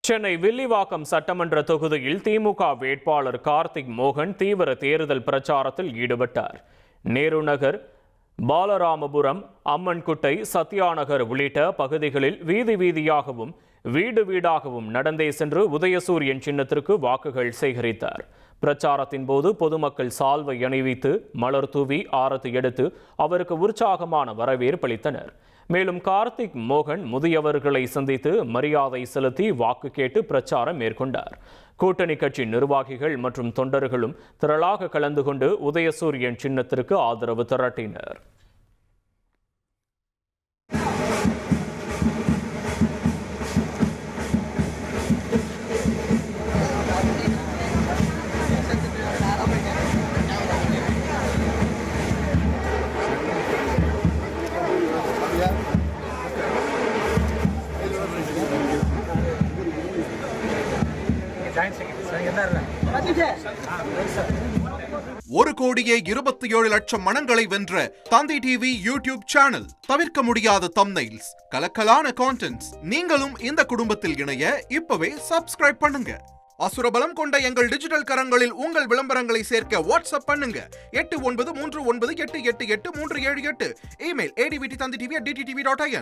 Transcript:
சென்னை வில்லிவாக்கம் சட்டமன்ற தொகுதியில் திமுக வேட்பாளர் கார்த்திக் மோகன் தீவிர தேர்தல் பிரச்சாரத்தில் ஈடுபட்டார். நேரு நகர், பாலராமபுரம், அம்மன்குட்டை, சத்யாநகர் உள்ளிட்ட பகுதிகளில் வீதி வீதியாகவும் வீடு வீடாகவும் நடந்தே சென்று உதயசூரியன் சின்னத்திற்கு வாக்குகள் சேகரித்தார். பிரச்சாரத்தின் போது பொதுமக்கள் சால்வை அணிவித்து மலர் தூவி ஆரத்தி எடுத்து அவருக்கு உற்சாகமான வரவேற்பளித்தனர். மேலும் கார்த்திக் மோகன் முதியவர்களை சந்தித்து மரியாதை செலுத்தி வாக்கு கேட்டு பிரச்சாரம் மேற்கொண்டார். கூட்டணி கட்சி நிர்வாகிகள் மற்றும் தொண்டர்களும் திரளாக கலந்து கொண்டு உதயசூரியன் சின்னத்திற்கு ஆதரவு திரட்டினர். ஒரு கோடியே 27 லட்சம் மனங்களை வென்ற தந்தி டிவி யூடியூப் சேனல். தவிர்க்க முடியாத தம்ப்நெயில்ஸ், கலக்கலான கான்டென்ட்ஸ். நீங்களும் இந்த குடும்பத்தில் இணைய இப்பவே சப்ஸ்கிரைப் பண்ணுங்க. அசுரபலம் கொண்ட எங்கள் டிஜிட்டல் கரங்களில் உங்கள் விளம்பரங்களை சேர்க்க வாட்ஸ்அப் பண்ணுங்க. 8939888838. Email advtthanditv@dttv.in.